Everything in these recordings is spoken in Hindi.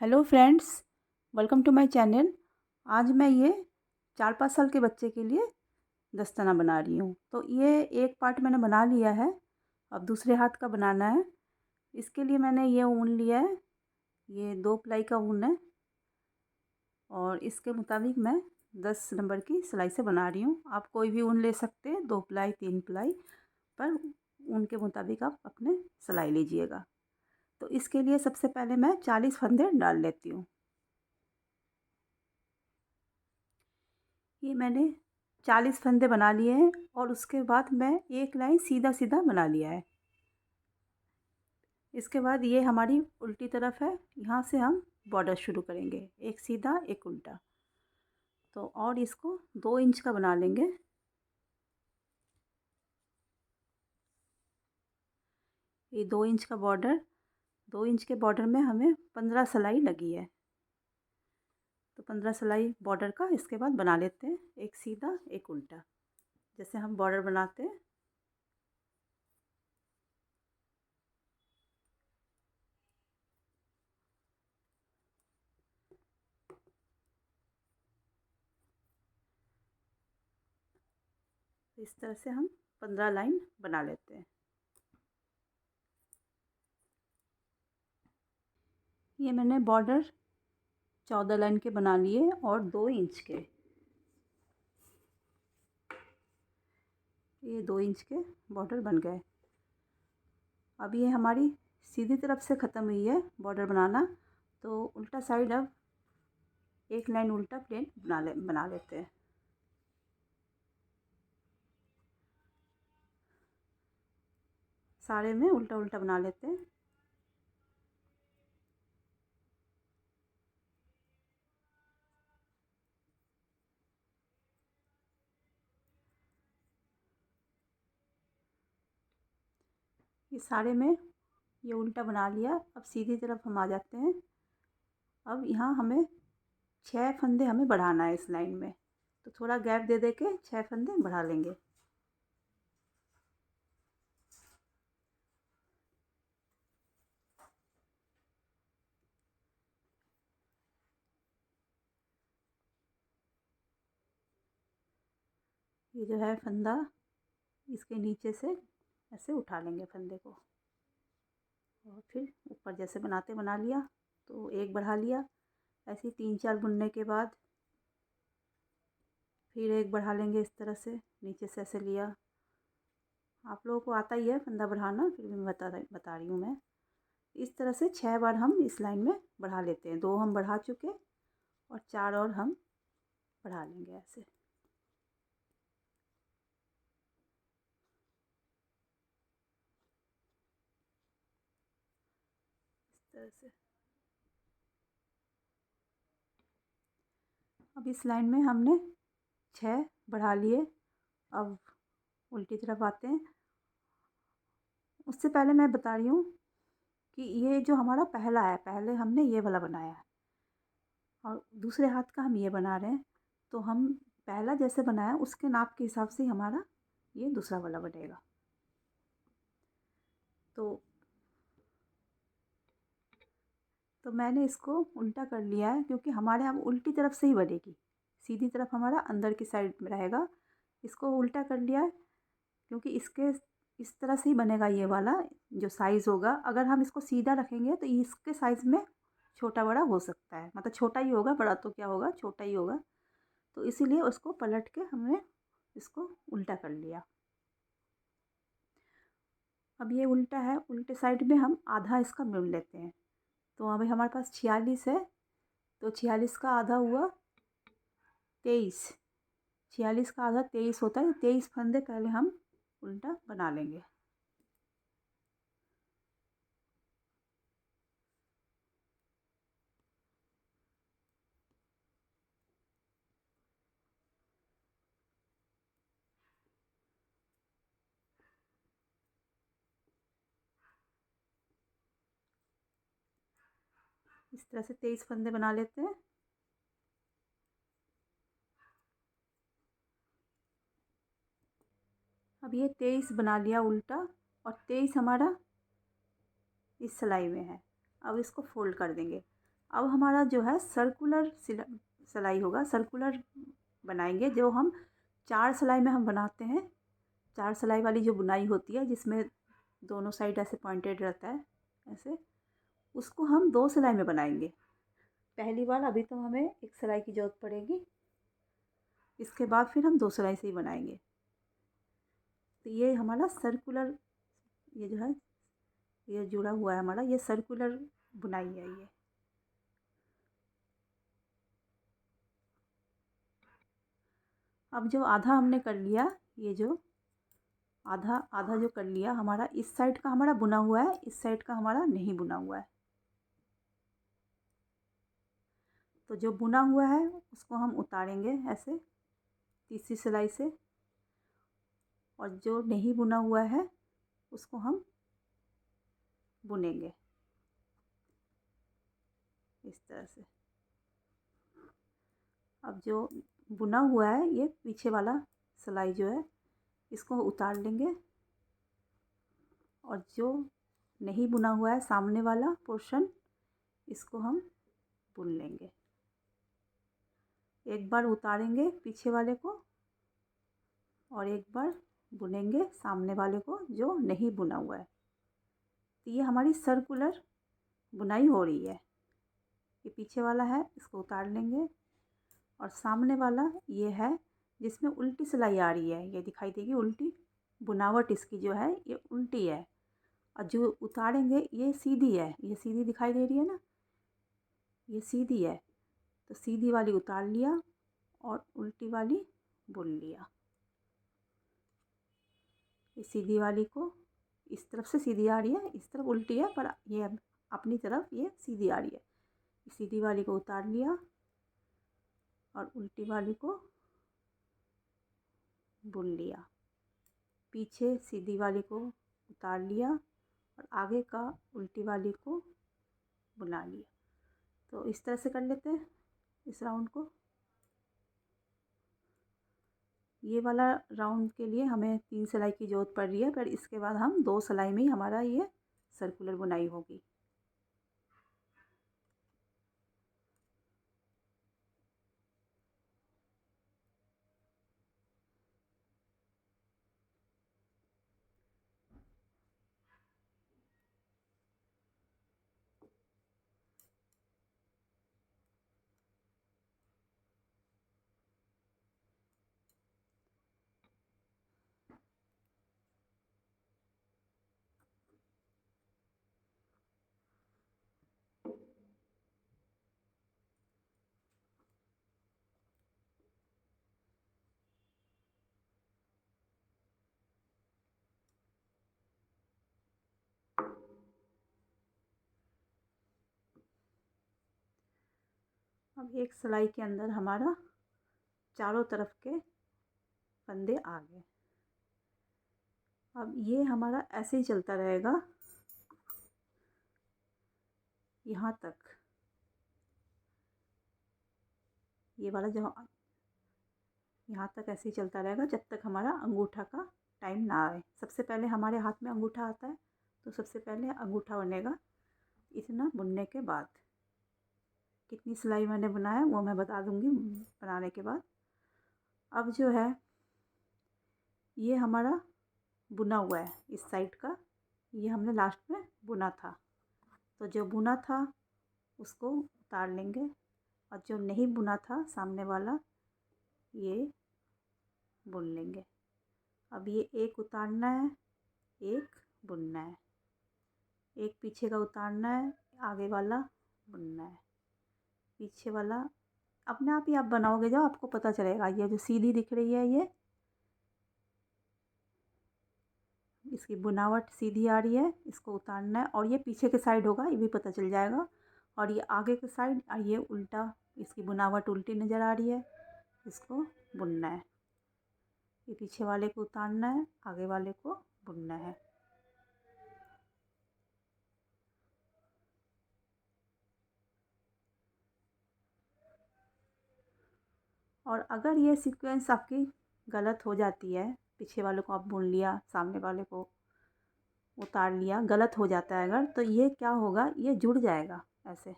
Hello friends, welcome to my channel. आज मैं ये 4-5 साल के बच्चे के लिए दस्ताना बना रही हूँ। तो ये एक पार्ट मैंने बना लिया है, अब दूसरे हाथ का बनाना है। इसके लिए मैंने ये ऊन लिया है, ये 2 प्लाई का ऊन है और इसके मुताबिक मैं 10 नंबर की सिलाई से बना रही हूँ। आप कोई भी ऊन ले सकते हैं, 2 प्लाई 3 प्लाई, पर ऊन के मुताबिक आप अपने सिलाई लीजिएगा। तो इसके लिए सबसे पहले मैं 40 फंदे डाल लेती हूँ। ये मैंने 40 फंदे बना लिए हैं और उसके बाद मैं एक लाइन सीधा सीधा बना लिया है। इसके बाद ये हमारी उल्टी तरफ है, यहाँ से हम बॉर्डर शुरू करेंगे, एक सीधा एक उल्टा। तो और इसको 2 इंच का बना लेंगे। ये 2 इंच का बॉर्डर, 2 इंच के बॉर्डर में हमें 15 सिलाई लगी है। तो 15 सिलाई बॉर्डर का इसके बाद बना लेते हैं, एक सीधा एक उल्टा, जैसे हम बॉर्डर बनाते हैं। इस तरह से हम 15 लाइन बना लेते हैं। ये मैंने बॉर्डर 14 लाइन के बना लिए और 2 इंच के, ये 2 इंच के बॉर्डर बन गए। अब ये हमारी सीधी तरफ से ख़त्म हुई है बॉर्डर बनाना, तो उल्टा साइड अब एक लाइन उल्टा प्लेन बना लेते हैं। सारे में उल्टा उल्टा बना लेते हैं। ये सारे में ये उल्टा बना लिया। अब सीधी तरफ हम आ जाते हैं। अब यहाँ हमें 6 फंदे हमें बढ़ाना है इस लाइन में, तो थोड़ा गैप दे दे के 6 फंदे बढ़ा लेंगे। ये जो है फंदा, इसके नीचे से ऐसे उठा लेंगे फंदे को और फिर ऊपर जैसे बनाते बना लिया, तो एक बढ़ा लिया। ऐसे 3-4 बुनने के बाद फिर एक बढ़ा लेंगे इस तरह से, नीचे से ऐसे लिया। आप लोगों को आता ही है फंदा बढ़ाना, फिर भी मैं बता रही हूँ मैं। इस तरह से 6 बार हम इस लाइन में बढ़ा लेते हैं। 2 हम बढ़ा चुके और 4 और हम बढ़ा लेंगे ऐसे, इस तरह से। अब इस लाइन में हमने 6 बढ़ा लिए। अब उल्टी तरफ आते हैं। उससे पहले मैं बता रही हूँ कि ये जो हमारा पहला है, पहले हमने ये वाला बनाया है और दूसरे हाथ का हम ये बना रहे हैं। तो हम पहला जैसे बनाया उसके नाप के हिसाब से हमारा ये दूसरा वाला बनेगा। तो मैंने इसको उल्टा कर लिया है, क्योंकि हमारे यहाँ उल्टी तरफ से ही बनेगी, सीधी तरफ हमारा अंदर की साइड में रहेगा। इसको उल्टा कर लिया है क्योंकि इसके इस तरह से ही बनेगा ये वाला जो साइज़ होगा। अगर हम इसको सीधा रखेंगे तो इसके साइज़ में छोटा बड़ा हो सकता है, मतलब छोटा ही होगा, बड़ा तो क्या होगा, छोटा ही होगा। तो इसीलिए उसको पलट के हमने इसको उल्टा कर लिया। अब ये उल्टा है, उल्टे साइड में हम आधा इसका बुन लेते हैं। तो अभी हमारे पास 46 है, तो 46 का आधा हुआ 23। 46 का आधा 23 होता है। 23 फंदे पहले हम उल्टा बना लेंगे। इस तरह से 23 फंदे बना लेते हैं। अब ये 23 बना लिया उल्टा और 23 हमारा इस सिलाई में है। अब इसको फोल्ड कर देंगे। अब हमारा जो है सर्कुलर सिलाई होगा, सर्कुलर बनाएंगे जो हम 4 सिलाई में हम बनाते हैं। 4 सिलाई वाली जो बुनाई होती है जिसमें दोनों साइड ऐसे पॉइंटेड रहता है ऐसे, उसको हम 2 सिलाई में बनाएंगे। पहली बार अभी तो हमें 1 सिलाई की ज़रूरत पड़ेगी, इसके बाद फिर हम 2 सिलाई से ही बनाएंगे। तो ये हमारा सर्कुलर, ये जो है ये जुड़ा हुआ है हमारा, ये सर्कुलर बुनाई है ये। अब जो आधा हमने कर लिया, ये जो आधा आधा जो कर लिया हमारा, इस साइड का हमारा बुना हुआ है, इस साइड का हमारा नहीं बुना हुआ है। तो जो बुना हुआ है उसको हम उतारेंगे ऐसे तीसरी सिलाई से, और जो नहीं बुना हुआ है उसको हम बुनेंगे इस तरह से। अब जो बुना हुआ है ये पीछे वाला सिलाई जो है इसको उतार लेंगे, और जो नहीं बुना हुआ है सामने वाला पोर्शन इसको हम बुन लेंगे। एक बार उतारेंगे पीछे वाले को और एक बार बुनेंगे सामने वाले को जो नहीं बुना हुआ है। तो ये हमारी सर्कुलर बुनाई हो रही है। ये पीछे वाला है, इसको उतार लेंगे, और सामने वाला ये है जिसमें उल्टी सिलाई आ रही है, ये दिखाई देगी उल्टी बुनावट, इसकी जो है ये उल्टी है। और जो उतारेंगे ये सीधी है, ये सीधी दिखाई दे रही है ना, ये सीधी है। तो सीधी वाली उतार लिया और उल्टी वाली बुन लिया। ये सीधी वाली को इस तरफ से सीधी आ रही है, इस तरफ उल्टी है, पर ये अपनी तरफ ये सीधी आ रही है। सीधी वाली को उतार लिया और उल्टी वाली को बुन लिया। पीछे सीधी वाली को उतार लिया और आगे का उल्टी वाली को बुना लिया। तो इस तरह से कर लेते हैं इस राउंड को। ये वाला राउंड के लिए हमें 3 सिलाई की ज़रूरत पड़ रही है, पर इसके बाद हम 2 सिलाई में ही हमारा ये सर्कुलर बुनाई होगी। अब एक सिलाई के अंदर हमारा चारों तरफ के फंदे आ गए। अब ये हमारा ऐसे ही चलता रहेगा यहाँ तक। ये वाला जो यहाँ तक ऐसे ही चलता रहेगा जब तक हमारा अंगूठा का टाइम ना आए। सबसे पहले हमारे हाथ में अंगूठा आता है, तो सबसे पहले अंगूठा बनेगा। इतना बुनने के बाद कितनी सिलाई मैंने बनाया वो मैं बता दूँगी बनाने के बाद। अब जो है ये हमारा बुना हुआ है इस साइड का, ये हमने लास्ट में बुना था। तो जो बुना था उसको उतार लेंगे, और जो नहीं बुना था सामने वाला ये बुन लेंगे। अब ये एक उतारना है, एक बुनना है, एक पीछे का उतारना है, आगे वाला बुनना है, पीछे वाला अपने आप ही आप बनाओगे जब आपको पता चलेगा। ये जो सीधी दिख रही है ये इसकी बुनावट सीधी आ रही है, इसको उतारना है, और ये पीछे के साइड होगा ये भी पता चल जाएगा। और ये आगे के साइड ये उल्टा, इसकी बुनावट उल्टी नज़र आ रही है, इसको बुनना है। ये पीछे वाले को उतारना है, आगे वाले को बुनना है। और अगर ये सीक्वेंस आपकी गलत हो जाती है, पीछे वाले को आप बुन लिया, सामने वाले को उतार लिया, गलत हो जाता है अगर, तो ये क्या होगा, ये जुड़ जाएगा ऐसे।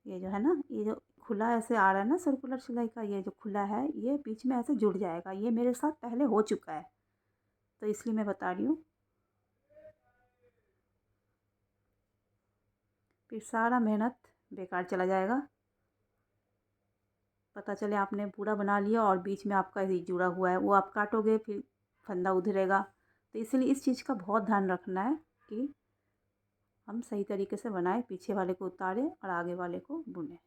ये जो है ना, ये जो खुला ऐसे आ रहा है ना सर्कुलर सिलाई का, ये जो खुला है ये बीच में ऐसे जुड़ जाएगा। ये मेरे साथ पहले हो चुका है तो इसलिए मैं बता रही हूँ। फिर सारा मेहनत बेकार चला जाएगा। पता चले आपने पूरा बना लिया और बीच में आपका ये जुड़ा हुआ है, वो आप काटोगे फिर फंदा उधरेगा। तो इसीलिए इस चीज़ का बहुत ध्यान रखना है कि हम सही तरीके से बनाएं, पीछे वाले को उतारें और आगे वाले को बुनें।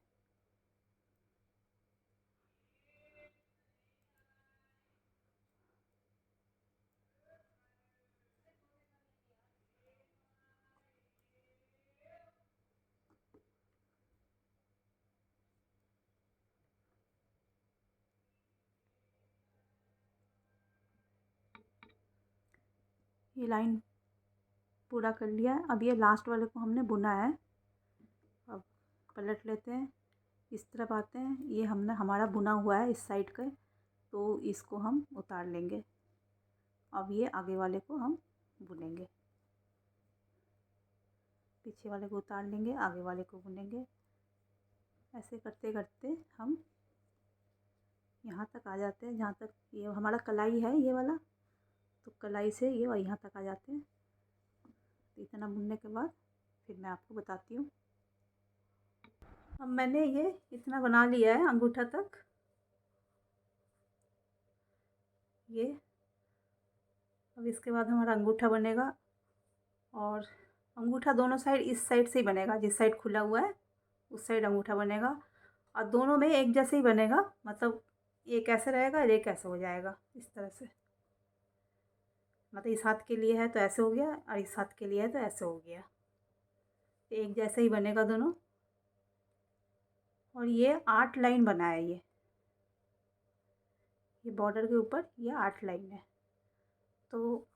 ये लाइन पूरा कर लिया है। अब ये लास्ट वाले को हमने बुना है। अब पलट लेते हैं, इस तरफ आते हैं। ये हमने हमारा बुना हुआ है इस साइड का, तो इसको हम उतार लेंगे। अब ये आगे वाले को हम बुनेंगे, पीछे वाले को उतार लेंगे, आगे वाले को बुनेंगे। ऐसे करते करते हम यहाँ तक आ जाते हैं जहाँ तक ये हमारा कलाई है ये वाला, तो कलाई से ये यहाँ तक आ जाते हैं। तो इतना बुनने के बाद फिर मैं आपको बताती हूँ। अब मैंने ये इतना बना लिया है अंगूठा तक। ये अब इसके बाद हमारा अंगूठा बनेगा, और अंगूठा दोनों साइड इस साइड से ही बनेगा, जिस साइड खुला हुआ है उस साइड अंगूठा बनेगा। और दोनों में एक जैसे ही बनेगा, मतलब एक ऐसे रहेगा और एक ऐसे हो जाएगा, इस तरह से। मतलब इस हाथ के लिए है तो ऐसे हो गया और इस हाथ के लिए है तो ऐसे हो गया। एक जैसे ही बनेगा दोनों। और ये 8 लाइन बना है। ये बॉर्डर के ऊपर ये 8 लाइन है। तो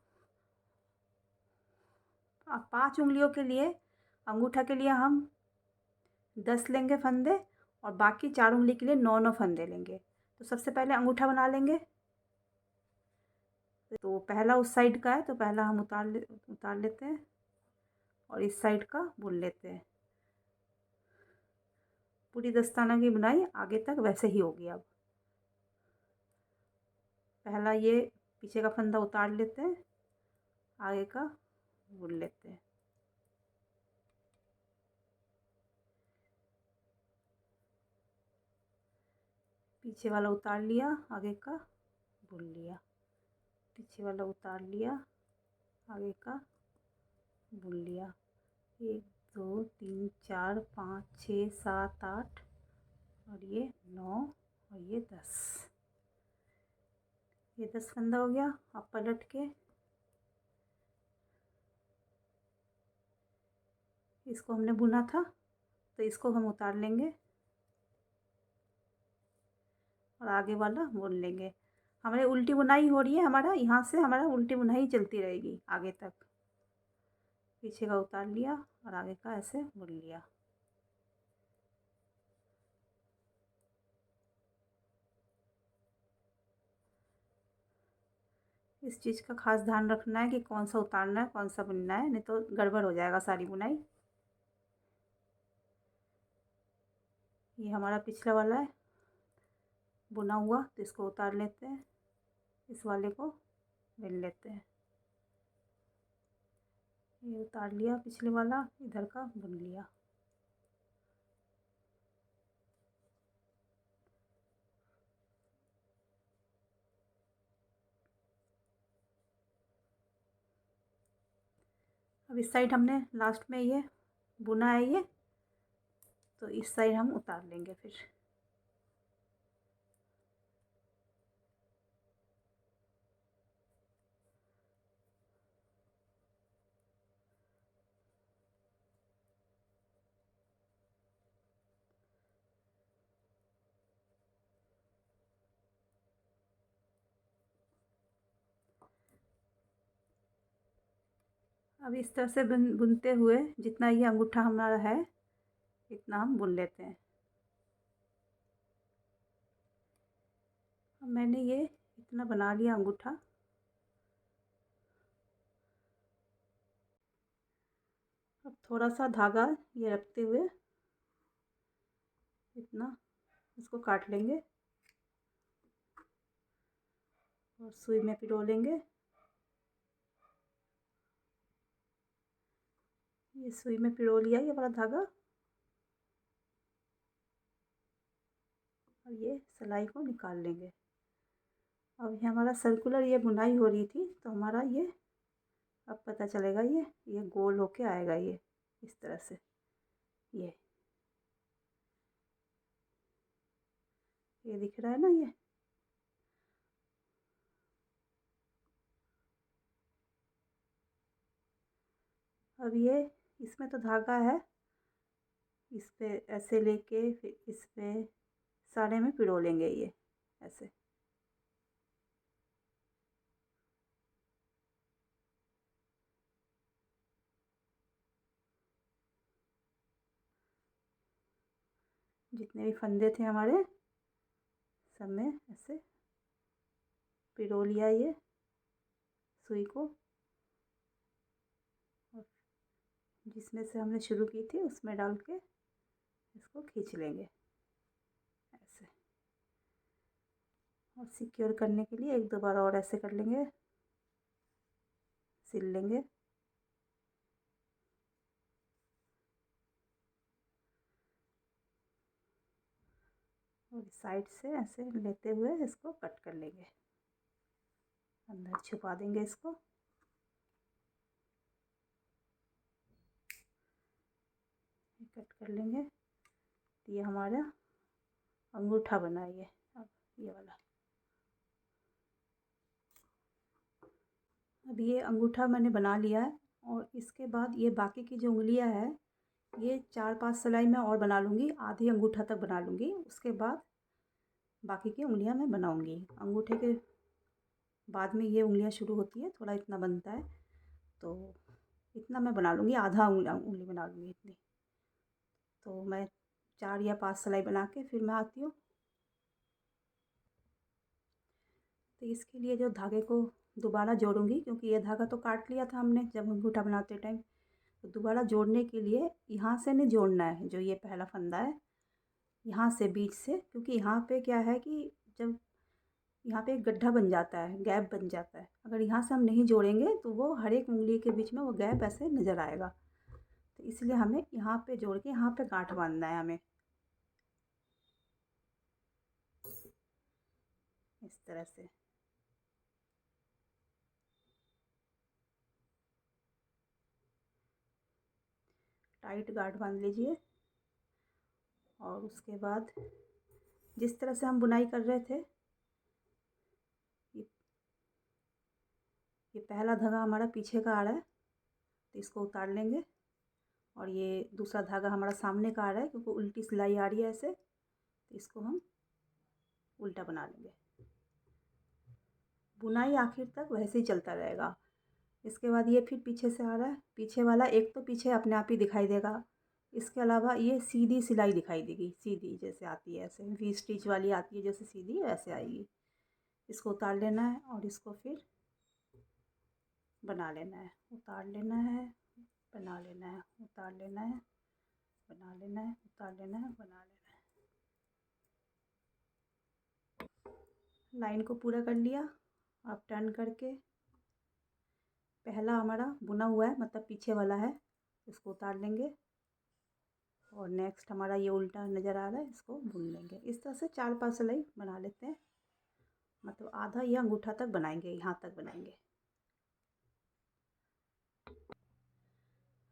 अब 5 उंगलियों के लिए अंगूठा के लिए हम 10 लेंगे फंदे, और बाकी 4 उंगली के लिए 9 फंदे लेंगे। तो सबसे पहले अंगूठा बना लेंगे। तो पहला उस साइड का है तो पहला हम उतार लेते हैं और इस साइड का बुन लेते हैं। पूरी दस्ताना की बुनाई आगे तक वैसे ही होगी। अब पहला ये पीछे का फंदा उतार लेते हैं, आगे का बुन लेते हैं। पीछे वाला उतार लिया, आगे का बुन लिया, पीछे वाला उतार लिया, आगे का बुन लिया। 1 2 3 4 5 6 7 8 और ये 9 और ये 10। ये 10 फंदा हो गया। अब पलट के इसको हमने बुना था तो इसको हम उतार लेंगे और आगे वाला बुन लेंगे। हमारे उल्टी बुनाई हो रही है, हमारा यहाँ से हमारा उल्टी बुनाई चलती रहेगी आगे तक। पीछे का उतार लिया और आगे का ऐसे बुन लिया। इस चीज़ का खास ध्यान रखना है कि कौन सा उतारना है कौन सा बुनना है, नहीं तो गड़बड़ हो जाएगा सारी बुनाई। ये हमारा पिछला वाला है बुना हुआ, तो इसको उतार लेते हैं, इस वाले को बुन लेते हैं। ये उतार लिया पिछले वाला, इधर का बुन लिया। अब इस साइड हमने लास्ट में ये बुना है ये, तो इस साइड हम उतार लेंगे फिर। अब इस तरह से बुनते हुए जितना ये अंगूठा हमारा है इतना हम बुन लेते हैं। अब मैंने ये इतना बना लिया अंगूठा। अब थोड़ा सा धागा ये रखते हुए इतना इसको काट लेंगे और सुई में पिरो लेंगे। ये सुई में पिरो लिया ये वाला धागा और ये सिलाई को निकाल लेंगे। अब ये हमारा सर्कुलर ये बुनाई हो रही थी तो हमारा ये अब पता चलेगा ये गोल होके आएगा ये इस तरह से। ये दिख रहा है ना ये। अब ये इसमें तो धागा है, इस पे ऐसे लेके फिर इस पे सारे में पिरो लेंगे ये ऐसे। जितने भी फंदे थे हमारे सब में ऐसे पिरो लिया ये सुई को, और जिसमें से हमने शुरू की थी उसमें डाल के इसको खींच लेंगे ऐसे। और सिक्योर करने के लिए एक दो बार और ऐसे कर लेंगे, सिल लेंगे। और साइड से ऐसे लेते हुए इसको कट कर लेंगे, अंदर छुपा देंगे इसको। कट कर लेंगे तो ये हमारा अंगूठा बना ये। अब ये वाला अब ये अंगूठा मैंने बना लिया है। और इसके बाद ये बाकी की जो उंगलियां है ये 4-5 सिलाई में और बना लूँगी, आधी अंगूठा तक बना लूँगी। उसके बाद बाकी की उंगलियां मैं बनाऊँगी। अंगूठे के बाद में ये उंगलियां शुरू होती है, थोड़ा इतना बनता है तो इतना मैं बना लूँगी, आधा उंगली बना लूँगी इतनी। तो मैं 4 या 5 सिलाई बना के फिर मैं आती हूँ। तो इसके लिए जो धागे को दोबारा जोड़ूंगी, क्योंकि ये धागा तो काट लिया था हमने जब अंगूठा बनाते टाइम, तो दोबारा जोड़ने के लिए यहाँ से नहीं जोड़ना है, जो ये पहला फंदा है यहाँ से बीच से, क्योंकि यहाँ पे क्या है कि जब यहाँ पे एक गड्ढा बन जाता है, गैप बन जाता है। अगर यहाँ से हम नहीं जोड़ेंगे तो वो हर एक उंगली के बीच में वो गैप ऐसे नज़र आएगा। तो इसलिए हमें यहाँ पे जोड़ के यहाँ पे गांठ बांधना है हमें इस तरह से। टाइट गांठ बांध लीजिए। और उसके बाद जिस तरह से हम बुनाई कर रहे थे, ये पहला धागा हमारा पीछे का आ रहा है तो इसको उतार लेंगे। और ये दूसरा धागा हमारा सामने का आ रहा है क्योंकि उल्टी सिलाई आ रही है ऐसे, तो इसको हम उल्टा बना लेंगे। बुनाई आखिर तक वैसे ही चलता रहेगा। इसके बाद ये फिर पीछे से आ रहा है, पीछे वाला एक तो पीछे अपने आप ही दिखाई देगा। इसके अलावा ये सीधी सिलाई दिखाई देगी, सीधी जैसे आती है ऐसे वी स्टिच वाली आती है जैसे सीधी वैसे आएगी। इसको उतार लेना है और इसको फिर बना लेना है, उतार लेना है, बना लेना है, उतार लेना है, बना लेना है, उतार लेना है, बना लेना है। लाइन को पूरा कर लिया। अब टर्न करके पहला हमारा बुना हुआ है मतलब पीछे वाला है, इसको उतार लेंगे। और नेक्स्ट हमारा ये उल्टा नज़र आ रहा है, इसको बुन लेंगे। इस तरह से 4-5 सिलाई बना लेते हैं, मतलब आधा या अंगूठा तक बनाएंगे, यहाँ तक बनाएंगे।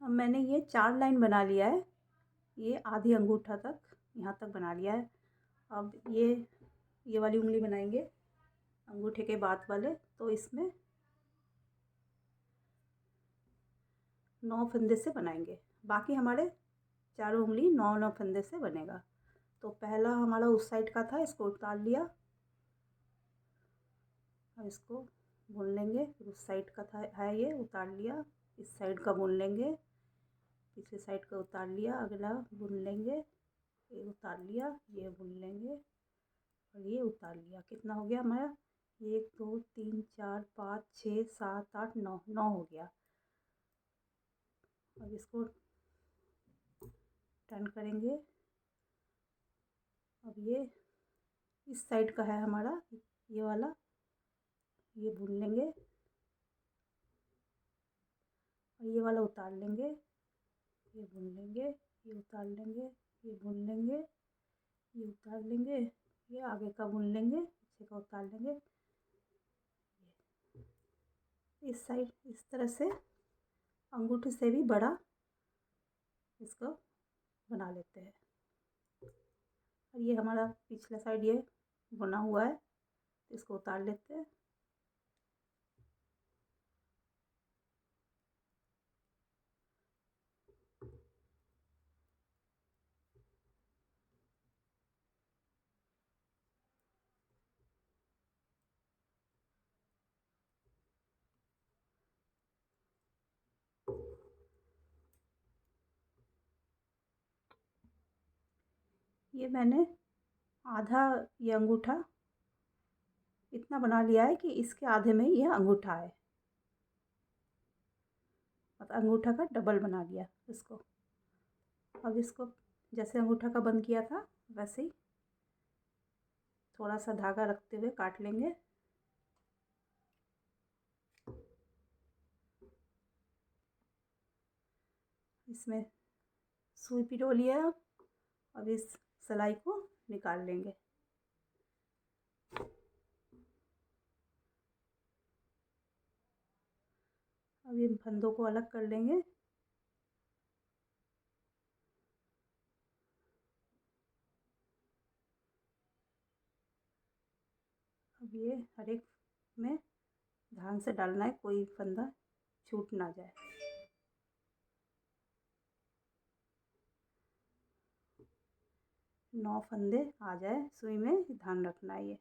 अब मैंने ये 4 लाइन बना लिया है, ये आधी अंगूठा तक यहाँ तक बना लिया है। अब ये वाली उंगली बनाएंगे अंगूठे के बाद वाले, तो इसमें 9 फंदे से बनाएंगे। बाकी हमारे चारों उंगली 9-9 फंदे से बनेगा। तो पहला हमारा उस साइड का था, इसको उतार लिया। अब इसको बुन लेंगे। फिर उस साइड का था है ये, उतार लिया। इस साइड का बुन लेंगे, पिछले साइड का उतार लिया, अगला बुन लेंगे, ये उतार लिया, ये बुन लेंगे और ये उतार लिया। कितना हो गया हमारा? 1 2 3 4 5 6 7 8 9, 9 हो गया। अब इसको टर्न करेंगे अब ये इस साइड का है हमारा, ये वाला, ये भून लेंगे और ये वाला उतार लेंगे, ये भून लेंगे, ये उतार लेंगे, ये भून लेंगे, ये उतार लेंगे, ये आगे का भून लेंगे, पीछे का उतार लेंगे। इस साइड इस तरह से अंगूठे से भी बड़ा इसको बना लेते हैं। और ये हमारा पिछला साइड ये बना हुआ है, इसको उतार लेते हैं। ये मैंने आधा ये अंगूठा इतना बना लिया है कि इसके आधे में ये अंगूठा है, मतलब अंगूठा का डबल बना लिया इसको। अब इसको जैसे अंगूठा का बंद किया था वैसे ही थोड़ा सा धागा रखते हुए काट लेंगे। इसमें सुई पिरो लिया। अब इस सिलाई को निकाल लेंगे। अब इन फंदों को अलग कर लेंगे। अब ये हर एक में ध्यान से डालना है, कोई फंदा छूट ना जाए। नौ फंदे आ जाए सुई में, ध्यान रखना है ये।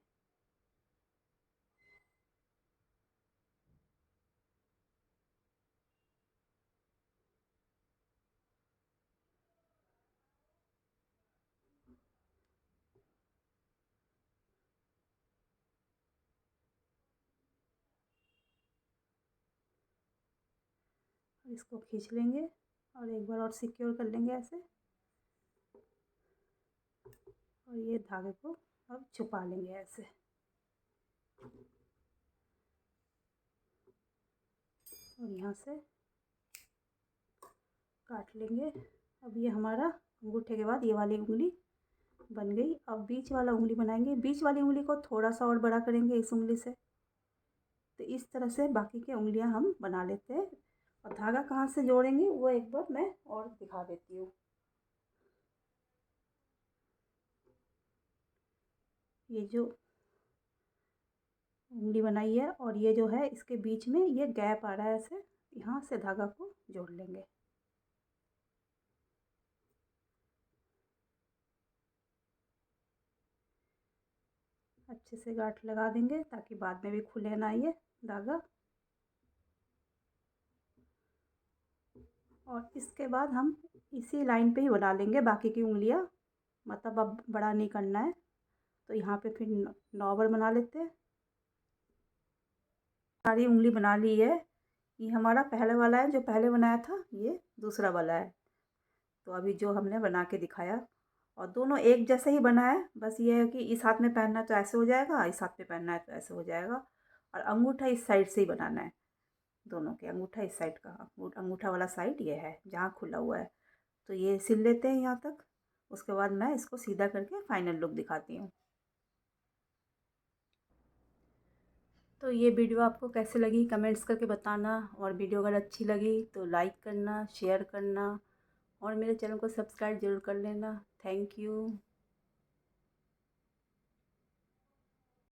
इसको खींच लेंगे और एक बार और सिक्योर कर लेंगे ऐसे। और ये धागे को अब छुपा लेंगे ऐसे। और यहाँ से काट लेंगे। अब ये हमारा अंगूठे के बाद ये वाली उंगली बन गई। अब बीच वाला उंगली बनाएंगे। बीच वाली उंगली को थोड़ा सा और बड़ा करेंगे इस उंगली से। तो इस तरह से बाकी की उंगलियां हम बना लेते हैं। और धागा कहाँ से जोड़ेंगे वो एक बार मैं और दिखा देती हूँ। ये जो उंगली बनाई है और ये जो है इसके बीच में ये गैप आ रहा है, ऐसे यहाँ से धागा को जोड़ लेंगे। अच्छे से गांठ लगा देंगे ताकि बाद में भी खुले ना ये धागा। और इसके बाद हम इसी लाइन पे ही बना लेंगे बाकी की उंगलियां, मतलब अब बड़ा नहीं करना है। तो यहाँ पे फिर 9 बार बना लेते हैं। सारी उंगली बना ली है। ये हमारा पहले वाला है, जो पहले बनाया था ये दूसरा वाला है। तो अभी जो हमने बना के दिखाया, और दोनों एक जैसे ही बना है, बस ये है कि इस हाथ में पहनना है तो ऐसे हो जाएगा, इस हाथ में पहनना है तो ऐसे हो जाएगा। और अंगूठा इस साइड से ही बनाना है, दोनों के अंगूठा इस साइड का, अंगूठा वाला साइड ये है जहाँ खुला हुआ है। तो ये सिल लेते हैं यहाँ तक। उसके बाद मैं इसको सीधा करके फाइनल लुक दिखाती हूँ। तो ये वीडियो आपको कैसे लगी कमेंट्स करके बताना। और वीडियो अगर अच्छी लगी तो लाइक करना, शेयर करना और मेरे चैनल को सब्सक्राइब ज़रूर कर लेना। Thank you.